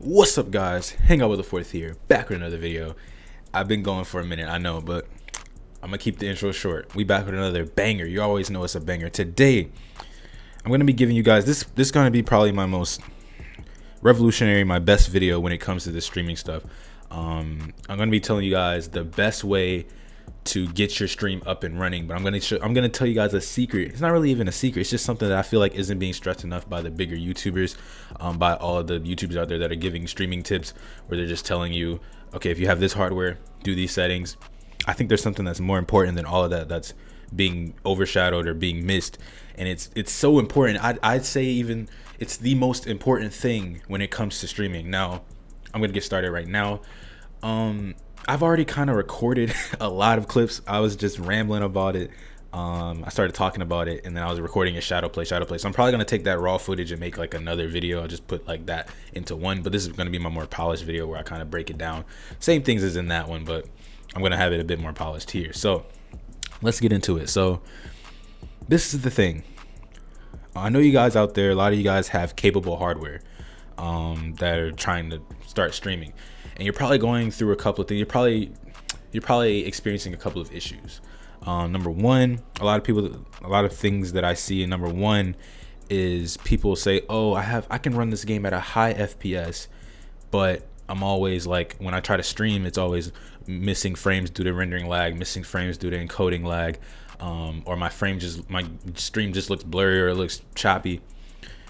What's up, guys? Hang out with the fourth here, back with another video. I've been going for a minute, I know, but I'm gonna keep the intro short. We back with another banger. You always know it's a banger. Today, I'm gonna be giving you guys this is gonna be probably my most revolutionary, my best video when it comes to this streaming stuff. I'm gonna be telling you guys the best way to get your stream up and running, but I'm gonna tell you guys a secret. It's not really even a secret. It's just something that I feel like isn't being stressed enough by the bigger YouTubers, by all of the YouTubers out there that are giving streaming tips, where they're just telling you, okay, if you have this hardware, do these settings. I think there's something that's more important than all of that that's being overshadowed or being missed, and it's so important. I'd say even it's the most important thing when it comes to streaming. Now, I'm gonna get started right now. I've already kind of recorded a lot of clips. I was just rambling about it. I started talking about it, and then I was recording a shadow play. So I'm probably gonna take that raw footage and make like another video. I'll just put like that into one, but this is gonna be my more polished video where I kind of break it down. Same things as in that one, but I'm gonna have it a bit more polished here. So let's get into it. So this is the thing. I know you guys out there, a lot of you guys have capable hardware that are trying to start streaming, and you're probably going through a couple of things. You're probably experiencing a couple of issues. Number one, a lot of things that I see. Number one is people say, "Oh, I can run this game at a high FPS, but I'm always like, when I try to stream, it's always missing frames due to rendering lag, missing frames due to encoding lag, or my stream just looks blurry or it looks choppy.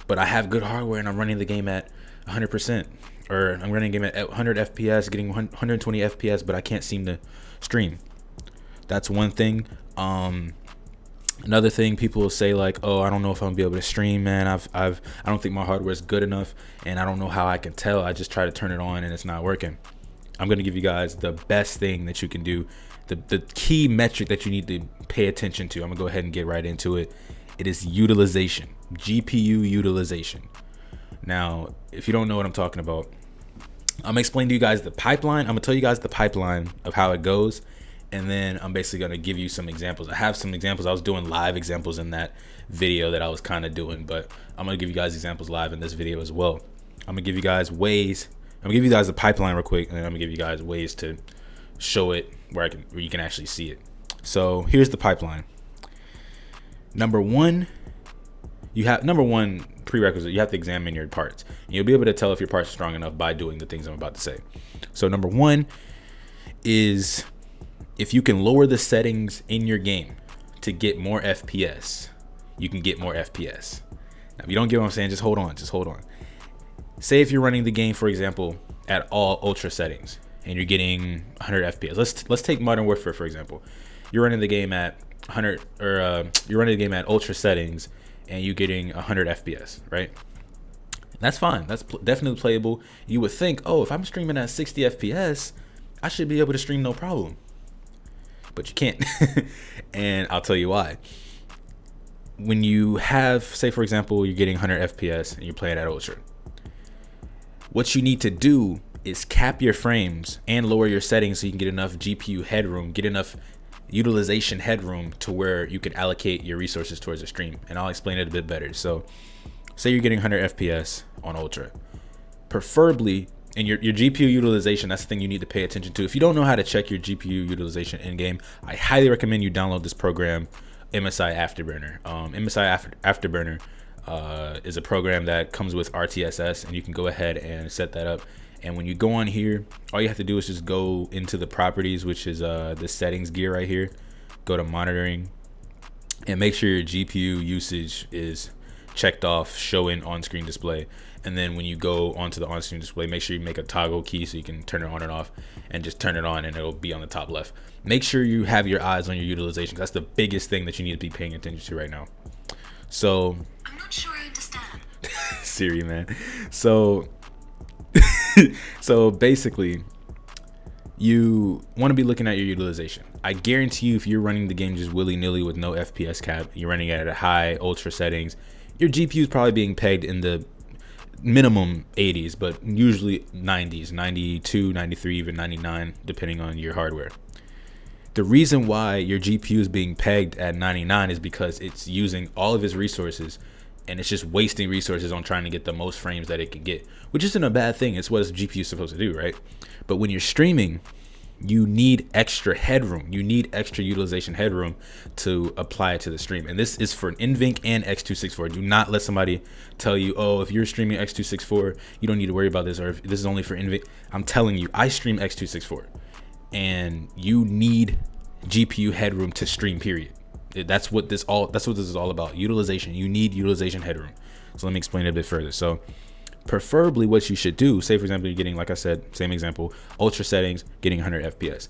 But I have good hardware and I'm running the game at 100%, or I'm running a game at 100 FPS, getting 120 FPS, but I can't seem to stream." That's one thing. Another thing, people will say like, "Oh, I don't know if I'm gonna be able to stream, man. I don't think my hardware is good enough, and I don't know how I can tell. I just try to turn it on and it's not working." I'm gonna give you guys the best thing that you can do, the key metric that you need to pay attention to. I'm gonna go ahead and get right into it. It is utilization, GPU utilization. Now, if you don't know what I'm talking about, I'm gonna explain to you guys the pipeline. I'm gonna tell you guys the pipeline of how it goes, and then I'm basically gonna give you some examples. I have some examples. I was doing live examples in that video that I was kind of doing, but I'm gonna give you guys examples live in this video as well. I'm gonna give you guys ways. I'm gonna give you guys the pipeline real quick, and then I'm gonna give you guys ways to show it where you can actually see it. So here's the pipeline. Number one prerequisite, you have to examine your parts. And you'll be able to tell if your parts are strong enough by doing the things I'm about to say. So number one is if you can lower the settings in your game to get more FPS, you can get more FPS. Now, if you don't get what I'm saying, just hold on. Say if you're running the game, for example, at all ultra settings and you're getting 100 FPS. Let's take Modern Warfare, for example. You're running the game at 100, or you're running the game at ultra settings and you're getting 100 FPS, right? That's fine. That's definitely playable. You would think, "Oh, if I'm streaming at 60 FPS, I should be able to stream no problem." But you can't. And I'll tell you why. When you have, say for example, you're getting 100 FPS and you're playing at ultra, what you need to do is cap your frames and lower your settings so you can get enough GPU headroom, get enough utilization headroom to where you can allocate your resources towards a stream. And I'll explain it a bit better. So say you're getting 100 FPS on ultra, preferably, and your GPU utilization, that's the thing you need to pay attention to. If you don't know how to check your GPU utilization in game, I highly recommend you download this program, MSI Afterburner. MSI Afterburner is a program that comes with RTSS, and you can go ahead and set that up. And when you go on here, all you have to do is just go into the properties, which is the settings gear right here. Go to monitoring and make sure your GPU usage is checked off, showing on-screen display. And then when you go onto the on-screen display, make sure you make a toggle key so you can turn it on and off, and just turn it on and it'll be on the top left. Make sure you have your eyes on your utilization. That's the biggest thing that you need to be paying attention to right now. So I'm not sure I understand. Siri, man. So basically, you want to be looking at your utilization. I guarantee you, if you're running the game just willy-nilly with no FPS cap, you're running it at a high ultra settings, your GPU is probably being pegged in the minimum 80s, but usually 90s, 92, 93, even 99, depending on your hardware. The reason why your GPU is being pegged at 99 is because it's using all of its resources and it's just wasting resources on trying to get the most frames that it can get, which isn't a bad thing. It's what a GPU is supposed to do, right? But when you're streaming, you need extra headroom. You need extra utilization headroom to apply it to the stream. And this is for NVENC and X264. Do not let somebody tell you, oh, if you're streaming X264, you don't need to worry about this, or if this is only for NVENC. I'm telling you, I stream X264, and you need GPU headroom to stream, period. That's what this is all about. Utilization. You need utilization headroom. So let me explain it a bit further. So preferably what you should do, say for example, you're getting, like I said, same example, ultra settings, getting 100 FPS.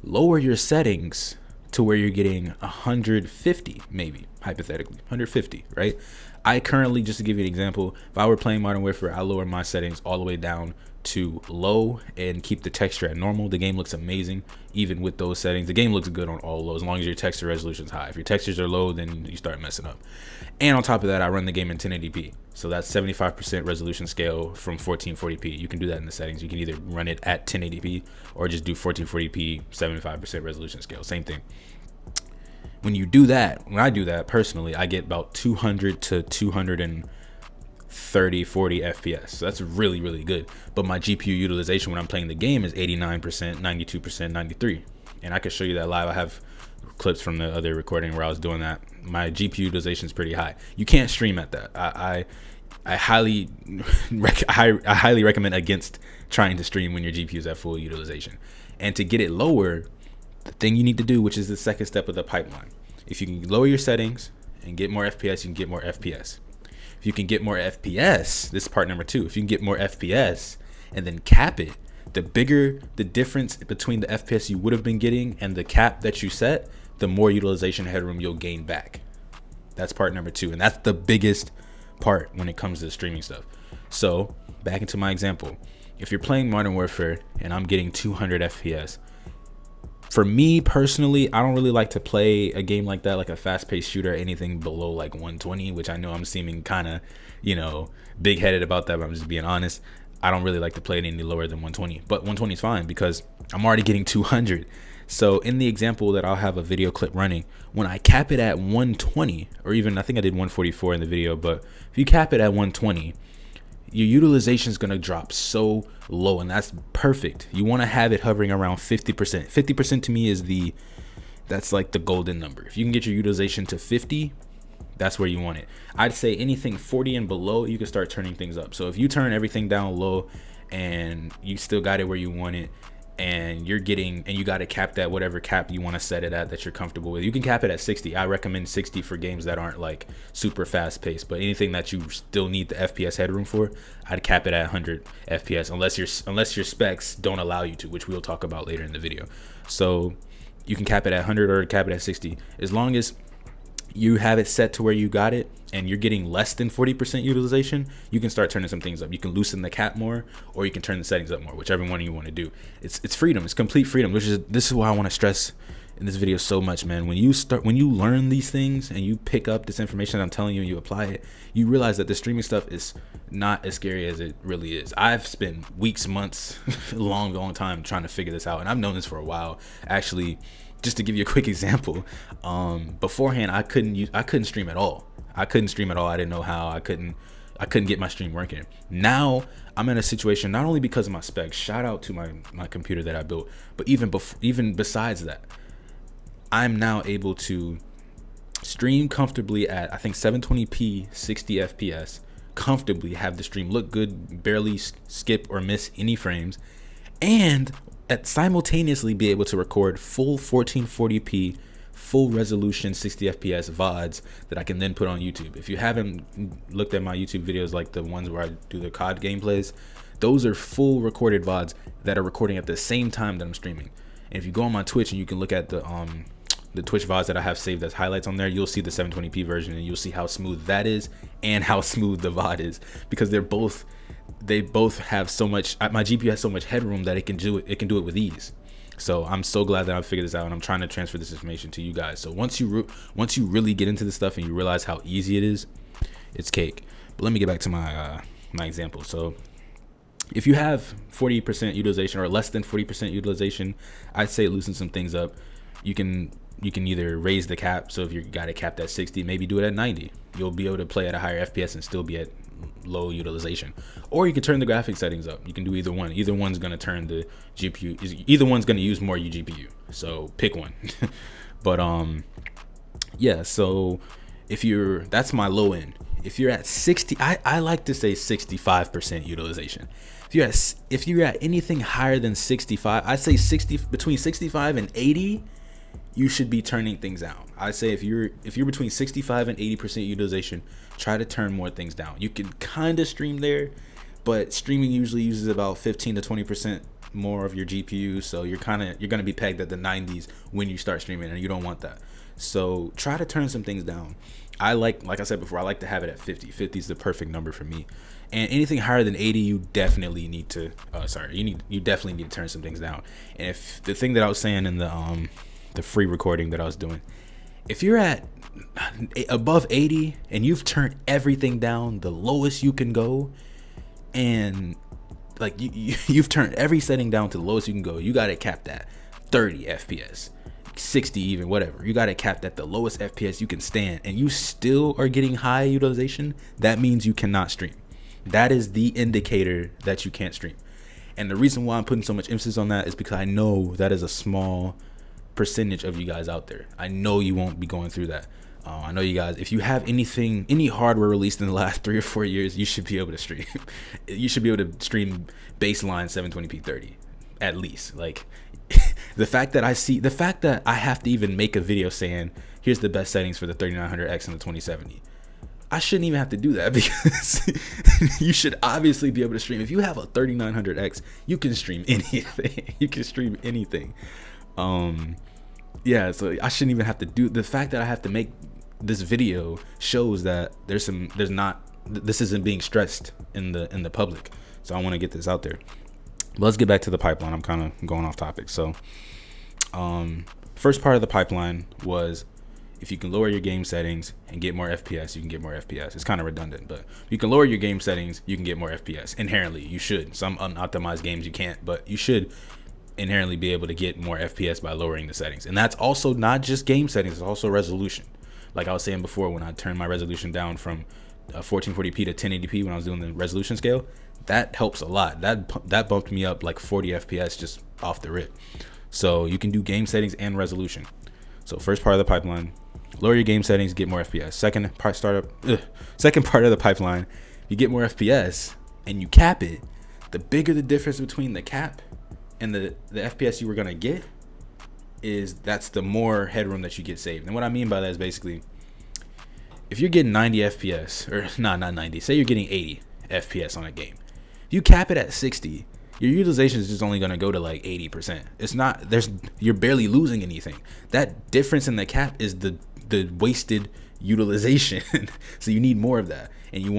Lower your settings to where you're getting 150, maybe, hypothetically, 150, right? I currently, just to give you an example, if I were playing Modern Warfare, I lower my settings all the way down to low and keep the texture at normal. The game looks amazing even with those settings. The game looks good on all low as long as your texture resolution is high. If your textures are low, then you start messing up. And on top of that, I run the game in 1080p, so that's 75% resolution scale from 1440p. You can do that in the settings. You can either run it at 1080p or just do 1440p 75% resolution scale, same thing. When you do that, when I do that personally, I get about 200 to 230, 40 FPS. So that's really, really good. But my GPU utilization when I'm playing the game is 89%, 92%, 93%. And I can show you that live. I have clips from the other recording where I was doing that. My GPU utilization is pretty high. You can't stream at that. I highly recommend against trying to stream when your GPU is at full utilization. And to get it lower, the thing you need to do, which is the second step of the pipeline, if you can lower your settings and get more FPS, you can get more FPS. If you can get more FPS, this is part number 2. If you can get more FPS and then cap it, the bigger the difference between the FPS you would have been getting and the cap that you set, the more utilization headroom you'll gain back. That's part number 2. And that's the biggest part when it comes to the streaming stuff. So back into my example, if you're playing Modern Warfare and I'm getting 200 FPS, for me personally, I don't really like to play a game like that, like a fast-paced shooter, anything below like 120, which I know I'm seeming kind of, big-headed about that, but I'm just being honest. I don't really like to play it any lower than 120, but 120 is fine because I'm already getting 200. So in the example that I'll have a video clip running, when I cap it at 120, or even I think I did 144 in the video, but if you cap it at 120, your utilization is going to drop so low, and that's perfect. You want to have it hovering around 50%. 50% to me is that's like the golden number. If you can get your utilization to 50, that's where you want it. I'd say anything 40 and below, you can start turning things up. So if you turn everything down low and you still got it where you want it, and you got to cap that whatever cap you want to set it at that you're comfortable with. You can cap it at 60. I recommend 60 for games that aren't like super fast paced, but anything that you still need the FPS headroom for, I'd cap it at 100 FPS unless your specs don't allow you to, which we'll talk about later in the video. So you can cap it at 100 or cap it at 60. As long as you have it set to where you got it and you're getting less than 40% utilization, you can start turning some things up. You can loosen the cap more, or you can turn the settings up more, whichever one you want to do. It's freedom. It's complete freedom, this is why I want to stress in this video so much, man. When you learn these things and you pick up this information that I'm telling you and you apply it, you realize that the streaming stuff is not as scary as it really is. I've spent weeks, months, long time trying to figure this out, and I've known this for a while. Actually, just to give you a quick example, beforehand I couldn't stream at all. I didn't know how. I couldn't get my stream working. Now I'm in a situation, not only because of my specs, shout out to my computer that I built, but even besides that, I'm now able to stream comfortably at, I think, 720p 60 FPS, comfortably have the stream look good, barely skip or miss any frames, and simultaneously be able to record full 1440p full resolution 60 FPS VODs that I can then put on YouTube. If you haven't looked at my YouTube videos, like the ones where I do the COD gameplays, those are full recorded VODs that are recording at the same time that I'm streaming. And if you go on my Twitch and you can look at the Twitch VODs that I have saved as highlights on there, you'll see the 720p version, and you'll see how smooth that is and how smooth the VOD is, because they both have so much, my GPU has so much headroom that it can do it with ease. So I'm so glad that I figured this out, and I'm trying to transfer this information to you guys. So once you really get into this stuff and you realize how easy it is, it's cake. But let me get back to my example. So if you have 40% utilization or less than 40% utilization, I'd say loosen some things up. You can either raise the cap. So if you got it capped at 60, maybe do it at 90. You'll be able to play at a higher FPS and still be at low utilization. Or you can turn the graphic settings up. You can do either one. Either one's going to turn the GPU, either one's going to use more GPU. So pick one. But yeah, so that's my low end. If you're at 60, I like to say 65% utilization. If you're at anything higher than 65, I'd say between 65 and 80, you should be turning things down. I say if you're between 65 and 80% utilization, try to turn more things down. You can kind of stream there, but streaming usually uses about 15 to 20% more of your GPU, so you're going to be pegged at the 90s when you start streaming, and you don't want that. So try to turn some things down. Like I said before, I like to have it at 50. 50 is the perfect number for me. And anything higher than 80, you definitely need to you definitely need to turn some things down. And if the thing that I was saying in the free recording that I was doing, if you're at above 80 and you've turned everything down the lowest you can go, and like you've turned every setting down to the lowest you can go, you got it capped at 30 FPS, 60 even, whatever. You got it capped at the lowest FPS you can stand, and you still are getting high utilization, that means you cannot stream. That is the indicator that you can't stream. And the reason why I'm putting so much emphasis on that is because I know that is a small percentage of you guys out there. I know you won't be going through that. I know you guys, if you have any hardware released in the last 3 or 4 years, you should be able to stream. You should be able to stream baseline 720p 30 at least. Like the fact that I have to even make a video saying here's the best settings for the 3900X and the 2070, I shouldn't even have to do that, because you should obviously be able to stream. If you have a 3900X, you can stream anything. You can stream anything. Yeah, so I shouldn't even have to do. The fact that I have to make this video shows that this isn't being stressed in the public. So I want to get this out there. But let's get back to the pipeline. I'm kind of going off topic. So first part of the pipeline was, if you can lower your game settings and get more FPS, you can get more FPS. It's kind of redundant, but you can lower your game settings, you can get more FPS. Inherently, you should. Some unoptimized games you can't, but you should inherently be able to get more FPS by lowering the settings. And that's also not just game settings, it's also resolution. Like I was saying before, when I turned my resolution down from 1440p to 1080p when I was doing the resolution scale, that helps a lot. That bumped me up like 40 FPS just off the rip. So you can do game settings and resolution. So first part of the pipeline, lower your game settings, get more FPS. Second part of the pipeline, you get more FPS and you cap it. The bigger the difference between the cap and the FPS you were gonna get, that's the more headroom that you get saved. And what I mean by that is basically, if you're getting 90 FPS, or not 90, say you're getting 80 FPS on a game, if you cap it at 60, your utilization is just only going to go to like 80%. You're barely losing anything. That difference in the cap is the wasted utilization. So you need more of that, and you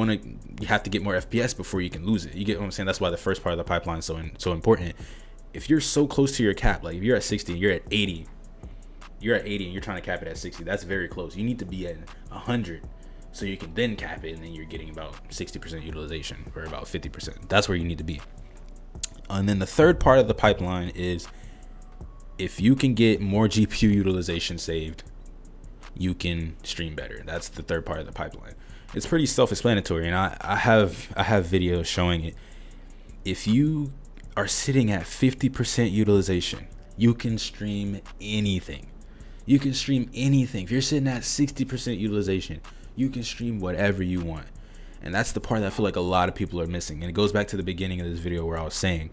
have to get more FPS before you can lose it. You get what I'm saying? That's why the first part of the pipeline is so important. If you're so close to your cap, like if you're at 60 and you're at 80 and you're trying to cap it at 60, that's very close. You need to be at 100 so you can then cap it, and then you're getting about 60% utilization, or about 50%. That's where you need to be. And then the third part of the pipeline is, if you can get more GPU utilization saved, you can stream better. That's the third part of the pipeline. It's pretty self-explanatory, and I have videos showing it. If you are sitting at 50% utilization, you can stream anything. You can stream anything. If you're sitting at 60% utilization, you can stream whatever you want. And that's the part that I feel like a lot of people are missing. And it goes back to the beginning of this video where I was saying,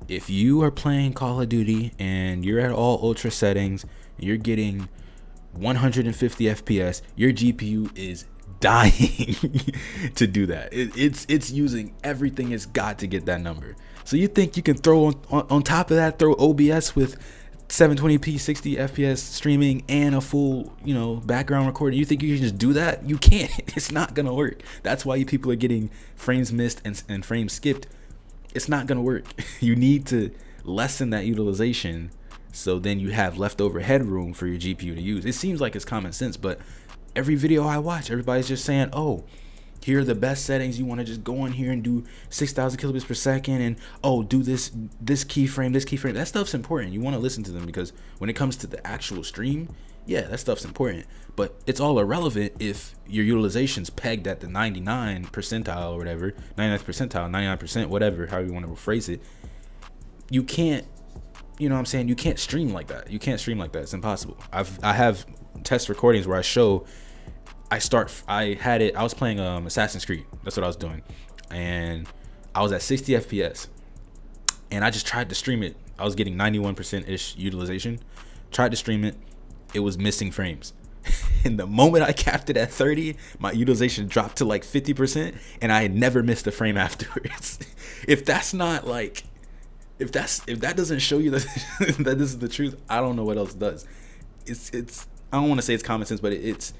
if you are playing Call of Duty and you're at all ultra settings and you're getting 150 FPS, your GPU is dying to do that. It's using everything it's got to get that number. So you think you can throw on top of that, throw OBS with 720p 60 FPS streaming and a full background recording? You think you can just do that? You can't. It's not gonna work. That's why you people are getting frames missed and frames skipped. It's not gonna work. You need to lessen that utilization, so then you have leftover headroom for your GPU to use. It seems like it's common sense, but every video I watch, everybody's just saying, oh, here are the best settings. You want to just go in here and do 6,000 kilobits per second, and do this keyframe. That stuff's important. You want to listen to them, because when it comes to the actual stream, yeah, that stuff's important. But it's all irrelevant if your utilization's pegged at the 99 percentile or whatever, 99th percentile, 99%, whatever, however you want to phrase it. You can't, you know what I'm saying? You can't stream like that. You can't stream like that. It's impossible. I have test recordings where I show, I was playing Assassin's Creed. That's what I was doing. And I was at 60 FPS. And I just tried to stream it. I was getting 91%-ish utilization. Tried to stream it. It was missing frames. And the moment I capped it at 30, my utilization dropped to like 50%, and I had never missed a frame afterwards. If that's not like, if that doesn't show you that that this is the truth, I don't know what else does. It's I don't want to say it's common sense, but it's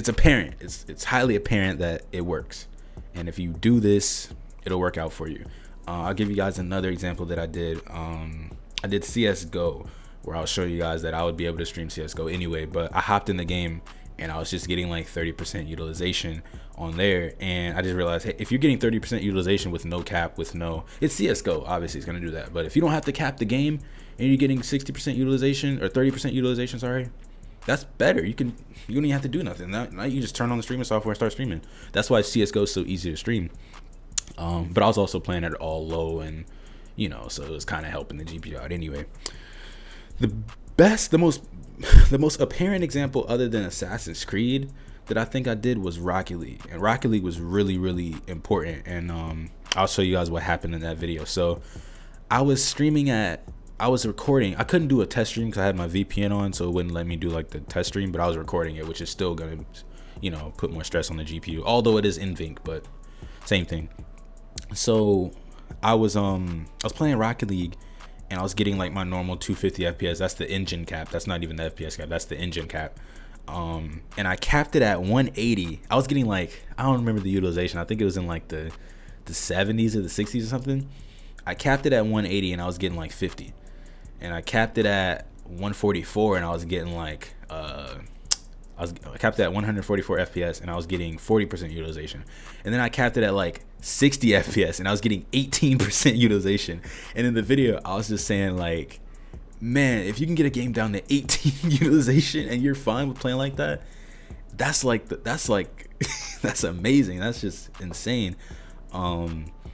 apparent. It's highly apparent that it works. And if you do this, it'll work out for you. I'll give you guys another example that I did. I did CSGO, where I'll show you guys that I would be able to stream CSGO anyway, but I hopped in the game and I was just getting like 30% utilization on there, and I just realized, hey, if you're getting 30% utilization with no cap, it's CSGO, obviously it's gonna do that, but if you don't have to cap the game and you're getting 60% utilization or 30% utilization, sorry, that's better. You don't even have to do nothing. Now you just turn on the streaming software and start streaming. That's why CSGO is so easy to stream. But I was also playing it all low, and so it was kind of helping the GPU out anyway. The most apparent example other than Assassin's Creed that I think I did was Rocket League, and Rocket League was really, really important, and I'll show you guys what happened in that video. So I was recording. I couldn't do a test stream because I had my VPN on, so it wouldn't let me do like the test stream, but I was recording it, which is still gonna put more stress on the GPU, although it is in Vink, but same thing. So I was playing Rocket League, and I was getting like my normal 250 FPS. That's the engine cap. That's not even the FPS cap. That's the engine cap. And I capped it at 180. I was getting like, I don't remember the utilization. I think it was in like the 70s or the 60s or something. I capped it at 180 and I was getting like 50. And I capped it at 144 and I was getting like I capped it at 144 FPS and I was getting 40% utilization. And then I capped it at like 60 FPS and I was getting 18% utilization. And in the video, I was just saying like, man, if you can get a game down to 18 utilization and you're fine with playing like that, that's that's amazing. That's just insane.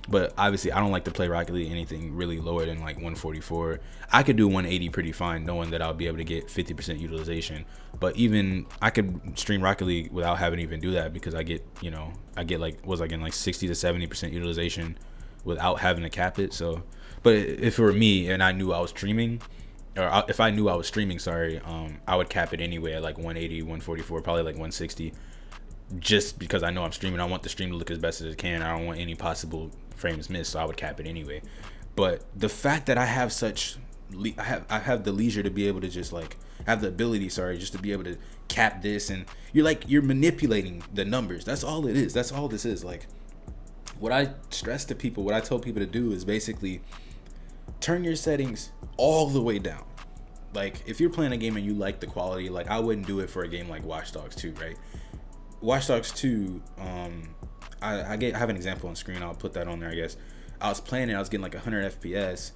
But obviously I don't like to play Rocket League anything really lower than like 144. I could do 180 pretty fine, knowing that I'll be able to get 50% utilization. But even I could stream Rocket League without having to even do that, because I get like 60 to 70% utilization without having to cap it. So, but if it were me and I knew I was streaming, or if I knew I was streaming, I would cap it anyway at like 180, 144, probably like 160. Just because I know I'm streaming, I want the stream to look as best as it can. I don't want any possible frames missed, so I would cap it anyway. But the fact that I have I have the leisure to be able to just like have the ability, just to be able to cap this, and you're manipulating the numbers. That's all it is. That's all this is. Like, what I stress to people, what I tell people to do is basically turn your settings all the way down. Like, if you're playing a game and you like the quality, like I wouldn't do it for a game like Watch Dogs 2, right? Watch Dogs 2, I have an example on screen. I'll put that on there, I guess. I was playing it, I was getting like 100 FPS,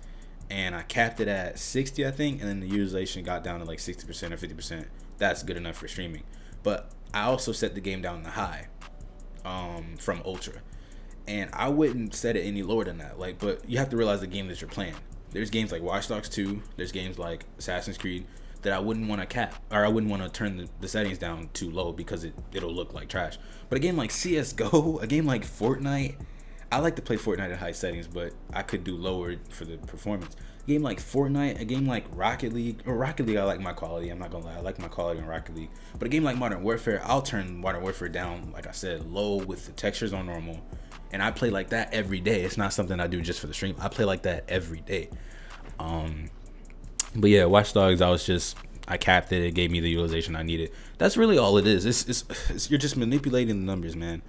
and I capped it at 60, I think, and then the utilization got down to like 60% or 50%. That's good enough for streaming. But I also set the game down to high, from ultra, and I wouldn't set it any lower than that. Like, but you have to realize the game that you're playing. There's games like Watch Dogs 2, there's games like Assassin's Creed that I wouldn't want to cap, or I wouldn't want to turn the settings down too low, because it'll look like trash. But a game like CSGO, a game like Fortnite, I like to play Fortnite at high settings, but I could do lower for the performance. A game like Fortnite, a game like Rocket League, I like my quality, I'm not gonna lie, I like my quality on Rocket League. But a game like Modern Warfare, I'll turn Modern Warfare down, like I said, low with the textures on normal, and I play like that every day. It's not something I do just for the stream. I play like that every day. But yeah, Watch Dogs, I capped it. It gave me the utilization I needed. That's really all it is. It's you're just manipulating the numbers, man.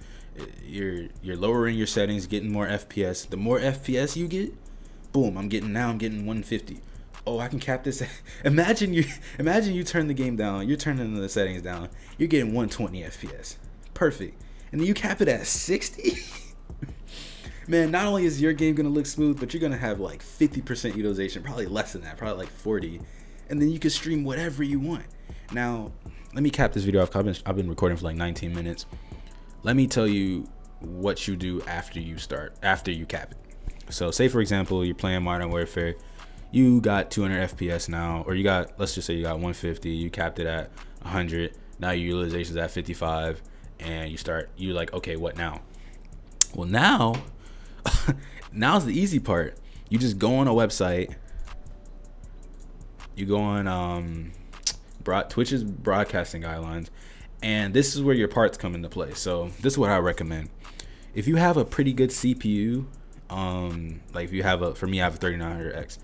You're lowering your settings, getting more FPS. The more FPS you get, boom, I'm getting 150. Oh, I can cap this. Imagine you turn the game down. You're turning the settings down. You're getting 120 FPS. Perfect. and then you cap it at 60. Man, not only is your game gonna look smooth, but you're gonna have like 50% utilization, probably less than that, probably like 40, and then you can stream whatever you want. Now, let me cap this video off. I've been recording for like 19 minutes. Let me tell you what you do after you cap it. So, say for example, you're playing Modern Warfare, you got 200 FPS now, or let's just say you got 150, you capped it at 100. Now your utilization is at 55, and you're like, okay, what now? Well, now's the easy part. You just go on a website. You go on Twitch's broadcasting guidelines, and this is where your parts come into play. So this is what I recommend. If you have a pretty good CPU, like if you have for me, I have a 3900X.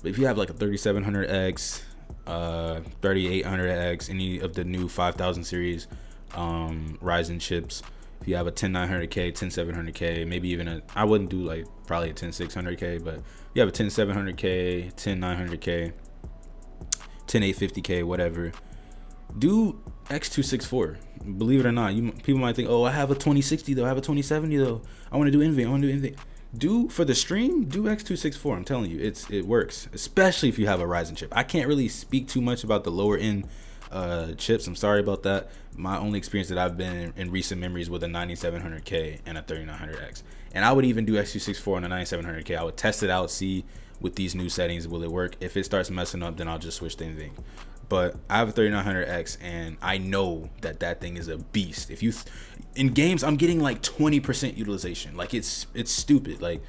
But if you have like a 3700X, 3800X, any of the new 5000 series Ryzen chips, if you have a 10900K, 10700K, maybe even I wouldn't do like probably a 10600K, but you have a 10700K, 10900K, 10850K, whatever, do X264. Believe it or not, people might think, oh, I have a 2060 though, I have a 2070 though, I want to do NVIDIA. For the stream, do X264. I'm telling you, it works, especially if you have a Ryzen chip. I can't really speak too much about the lower end chips. I'm sorry about that. My only experience that I've been in recent memories with a 9700K and a 3900X, and I would even do X264 on a 9700K. I would test it out, see with these new settings, will it work? If it starts messing up, then I'll just switch to anything. But I have a 3900X, and I know that thing is a beast. In games, I'm getting like 20% utilization. Like it's stupid. Like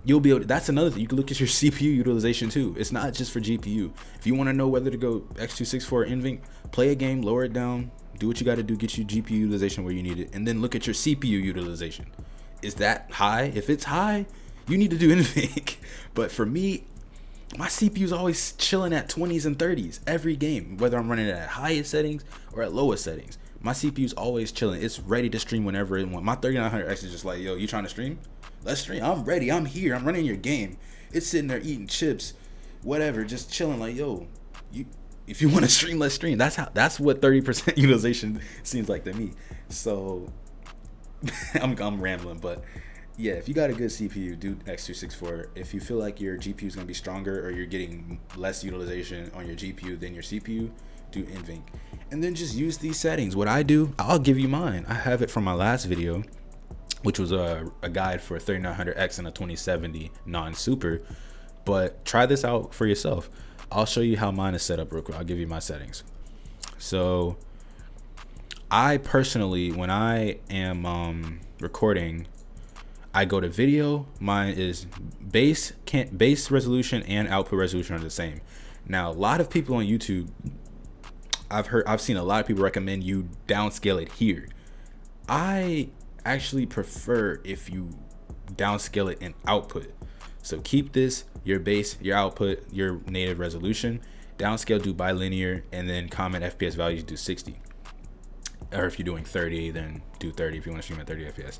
you'll be able to, that's another thing. You can look at your CPU utilization too. It's not just for GPU. If you want to know whether to go X264 or NVIDIA, play a game, lower it down, do what you got to do, get your GPU utilization where you need it, and then look at your CPU utilization. Is that high? If it's high, you need to do NVIDIA. But for me, my CPU is always chilling at 20s and 30s every game, whether I'm running it at highest settings or at lowest settings. My CPU is always chilling. It's ready to stream whenever it wants. My 3900X is just like, yo, you trying to stream? Let's stream. I'm ready. I'm here. I'm running your game. It's sitting there eating chips, whatever, just chilling. Like, yo, if you want to stream, let's stream. That's what 30% utilization seems like to me. So I'm rambling, but yeah, if you got a good CPU, do X264. If you feel like your GPU is gonna be stronger or you're getting less utilization on your GPU than your CPU, do NVIDIA. And then just use these settings. What I do, I'll give you mine. I have it from my last video, which was a guide for a 3900X and a 2070 non-super. But try this out for yourself. I'll show you how mine is set up real quick. I'll give you my settings. So I personally, when I am recording, I go to video. Mine is base resolution and output resolution are the same. Now, a lot of people on YouTube, I've seen a lot of people recommend you downscale it here. I actually prefer if you downscale it in output. So keep this, your base, your output, your native resolution. Downscale, do bilinear, and then comment FPS values, do 60. Or if you're doing 30, then do 30 if you want to stream at 30 FPS.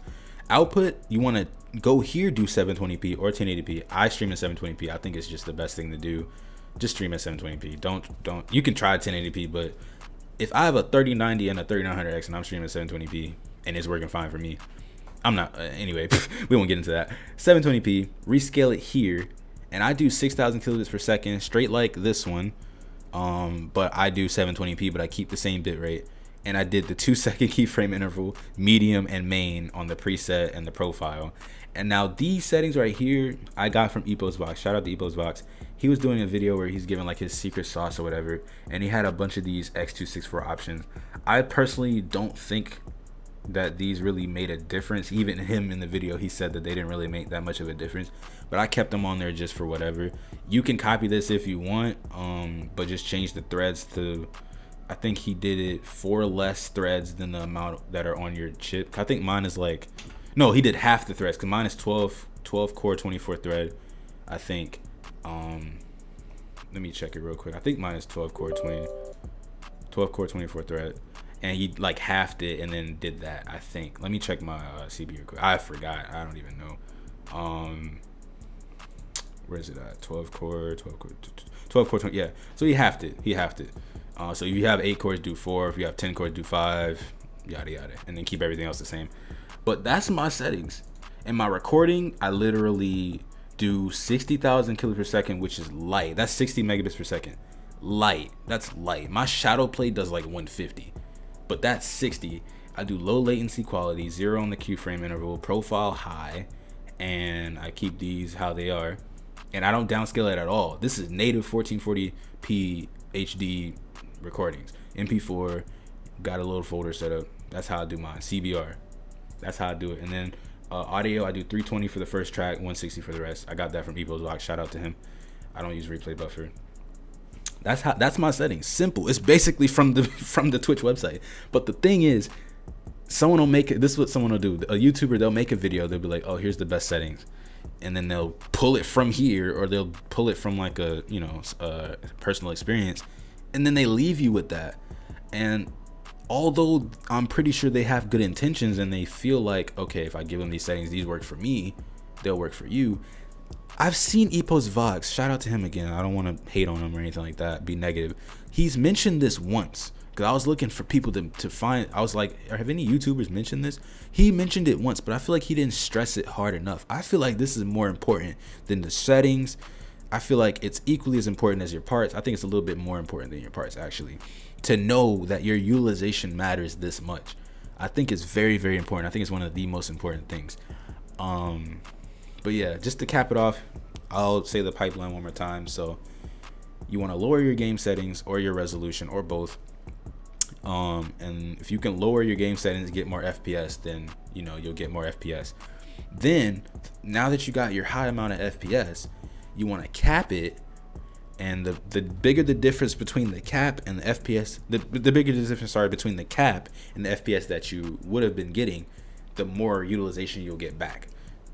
Output, you want to go here, do 720p or 1080p. I stream at 720p. I think it's just the best thing to do. Just stream at 720p. Don't. You can try 1080p, but if I have a 3090 and a 3900X and I'm streaming at 720p and it's working fine for me, I'm not. Anyway, we won't get into that. 720p. Rescale it here, and I do 6,000 kilobits per second, straight like this one. But I do 720p, but I keep the same bit rate. And I did the 2-second keyframe interval, medium and main on the preset and the profile. And now these settings right here, I got from EposVox. Shout out to EposVox. He was doing a video where he's giving like his secret sauce or whatever, and he had a bunch of these X264 options. I personally don't think that these really made a difference. Even him in the video, he said that they didn't really make that much of a difference, but I kept them on there just for whatever. You can copy this if you want, but just change the threads to, I think he did it 4 less threads than the amount that are on your chip. I think mine is like, no, he did half the threads, because mine is 12 core 24 thread, I think. Let me check it real quick. I think mine is 12 core 24 thread, and he like halved it and then did that, I think. Let me check my CPU real quick. I forgot. I don't even know. Where is it at? 12 core 20. Yeah. So he halved it. So if you have 8 cores, do 4. If you have 10 cores, do 5. yada yada, and then keep everything else the same. But that's my settings. In my recording, I literally do 60,000 kilobytes per second, which is light. That's 60 megabits per second. Light. That's light. My shadow play does like 150, but that's 60. I do low latency quality, 0 on the keyframe interval, profile high, and I keep these how they are. And I don't downscale it at all. This is native 1440p HD recordings. MP4, got a little folder set up. That's how I do mine. CBR. That's how I do it. And then audio, I do 320 for the first track, 160 for the rest. I got that from Epo's Lock. Shout out to him. I don't use replay buffer. That's my settings. Simple. It's basically from the Twitch website. But the thing is, someone will make it. This is what someone will do. A YouTuber, they'll make a video. They'll be like, "Oh, here's the best settings," and then they'll pull it from here, or they'll pull it from like a personal experience, and then they leave you with that. And although I'm pretty sure they have good intentions and they feel like, okay, if I give them these settings, these work for me, they'll work for you. I've seen Epos Vox. Shout out to him again. I don't want to hate on him or anything like that. Be negative. He's mentioned this once. Cause I was looking for people to find. I was like, have any YouTubers mentioned this? He mentioned it once, but I feel like he didn't stress it hard enough. I feel like this is more important than the settings. I feel like it's equally as important as your parts. I think it's a little bit more important than your parts, actually, to know that your utilization matters this much. I think it's very, very important. I think it's one of the most important things. But yeah, just to cap it off, I'll say the pipeline one more time. So you want to lower your game settings or your resolution or both. And if you can lower your game settings to get more FPS, then you'll get more FPS. Then now that you got your high amount of FPS, you want to cap it. And the bigger the difference between the cap and the FPS, the bigger the difference, between the cap and the FPS that you would have been getting, the more utilization you'll get back.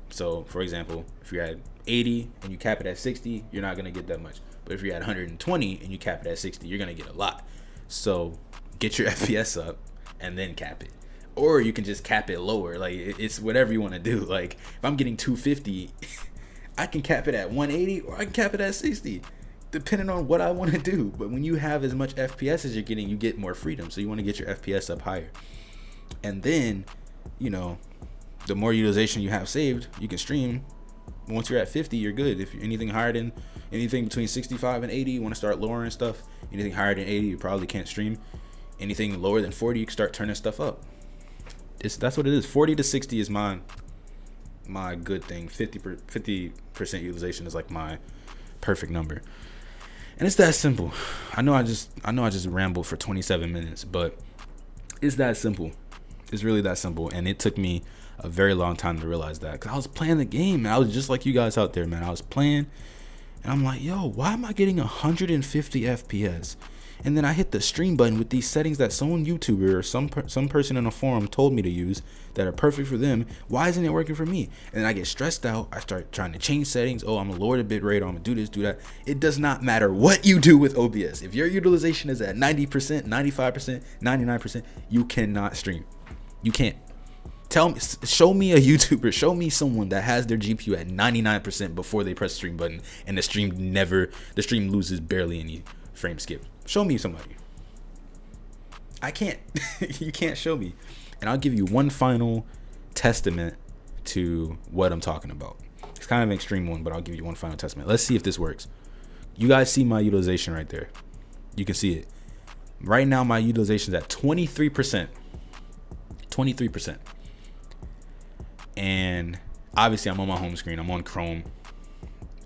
So, for example, if you're at 80 and you cap it at 60, you're not going to get that much. But if you're at 120 and you cap it at 60, you're going to get a lot. So, get your FPS up and then cap it. Or you can just cap it lower. Like, it's whatever you want to do. Like, if I'm getting 250, I can cap it at 180 or I can cap it at 60. Depending on what I want to do. But when you have as much FPS as you're getting, you get more freedom. So you want to get your FPS up higher. And then, the more utilization you have saved, you can stream. Once you're at 50, you're good. If you're anything between 65 and 80, you want to start lowering stuff. Anything higher than 80, you probably can't stream. Anything lower than 40, you can start turning stuff up. That's what it is. 40 to 60 is my good thing. 50% utilization is like my perfect number. And it's that simple. I know I just rambled for 27 minutes, but it's that simple. It's really that simple. And it took me a very long time to realize that, because I was playing the game and I was just like you guys out there, man. I was playing and I'm like, yo, why am I getting 150 FPS? And then I hit the stream button with these settings that some YouTuber or some person in a forum told me to use that are perfect for them. Why isn't it working for me? And then I get stressed out. I start trying to change settings. Oh, I'm gonna lower the bit rate. I'm gonna do this, do that. It does not matter what you do with OBS. If your utilization is at 90%, 95%, 99%, you cannot stream. You can't. Show me a YouTuber, show me someone that has their GPU at 99% before they press the stream button and the stream loses barely any frame skip. Show me somebody. I can't. You can't show me. And I'll give you one final testament to what I'm talking about. It's kind of an extreme one, but I'll give you one final testament. Let's see if this works. You guys see my utilization right there. You can see it. Right now, my utilization is at 23%. 23%. And obviously, I'm on my home screen. I'm on Chrome.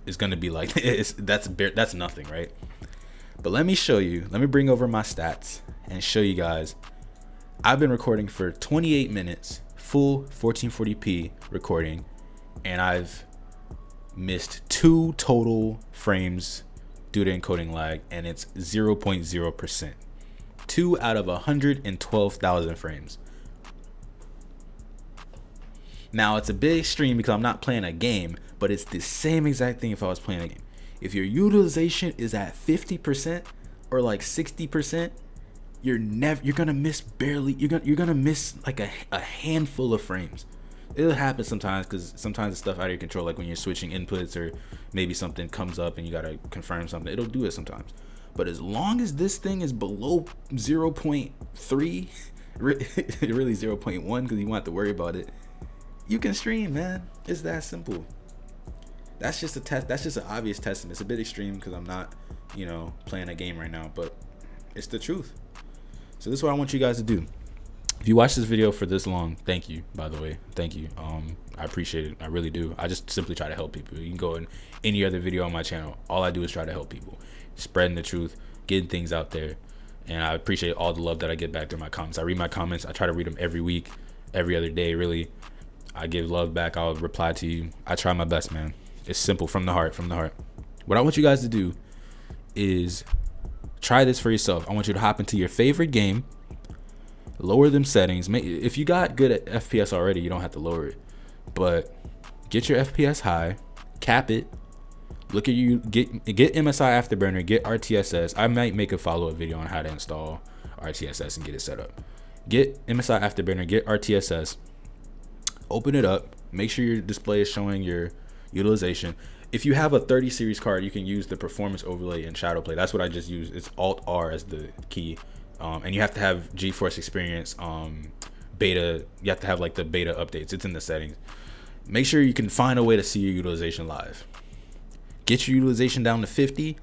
It's going to be like, that's nothing, right? But let me show you. Let me bring over my stats and show you guys. I've been recording for 28 minutes, full 1440p recording, and I've missed 2 total frames due to encoding lag, and it's 0.0%. 2 out of 112,000 frames. Now, it's a big extreme because I'm not playing a game, but it's the same exact thing if I was playing a game. If your utilization is at 50% or like 60%, you're gonna miss barely. You're gonna miss like a handful of frames. It'll happen sometimes because sometimes it's stuff out of your control, like when you're switching inputs or maybe something comes up and you gotta confirm something. It'll do it sometimes. But as long as this thing is below 0.3, really 0.1 because you won't have to worry about it. You can stream, man. It's that simple. That's just a test. That's just an obvious testament. It's a bit extreme because I'm not, playing a game right now, but it's the truth. So this is what I want you guys to do. If you watch this video for this long, thank you, by the way. Thank you. I appreciate it. I really do. I just simply try to help people. You can go in any other video on my channel. All I do is try to help people. Spreading the truth, getting things out there. And I appreciate all the love that I get back through my comments. I read my comments. I try to read them every week, every other day, really. I give love back. I'll reply to you. I try my best, man. It's simple, from the heart, What I want you guys to do is try this for yourself. I want you to hop into your favorite game, lower them settings. If you got good at FPS already, you don't have to lower it, but get your FPS high, cap it. Look at you, get MSI Afterburner, get RTSS. I might make a follow-up video on how to install RTSS and get it set up. Get MSI Afterburner, get RTSS, open it up, make sure your display is showing your utilization. If you have a 30 series card, you can use the performance overlay and shadow play. That's what I just use. It's Alt R as the key. And you have to have GeForce Experience beta. You have to have like the beta updates. It's in the settings. Make sure you can find a way to see your utilization live. Get your utilization down to 50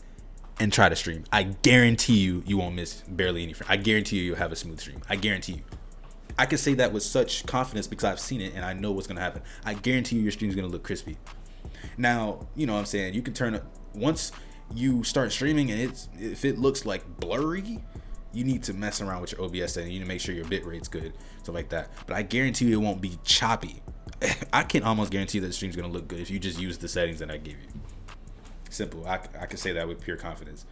and try to stream. I guarantee you won't miss barely any frame. I guarantee you'll have a smooth stream. I guarantee you. I can say that with such confidence because I've seen it and I know what's gonna happen. I guarantee you your stream's gonna look crispy. Now, you know what I'm saying, you can turn it once you start streaming and if it looks like blurry, you need to mess around with your OBS setting. You need to make sure your bit rate's good, stuff like that. But I guarantee you it won't be choppy. I can almost guarantee that the stream's gonna look good if you just use the settings that I give you. Simple. I can say that with pure confidence.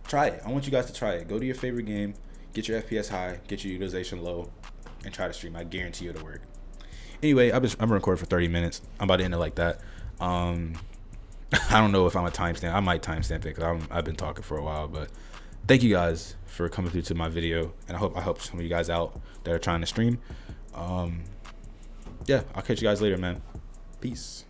Try it. I want you guys to try it. Go to your favorite game, get your FPS high, get your utilization low, and try to stream. I guarantee you it'll work. Anyway, I'm recording for 30 minutes. I'm about to end it like that. I don't know if I'm a timestamp. I might timestamp it because I've been talking for a while. But thank you guys for coming through to my video, and I hope I helped some of you guys out that are trying to stream. Yeah, I'll catch you guys later, man. Peace.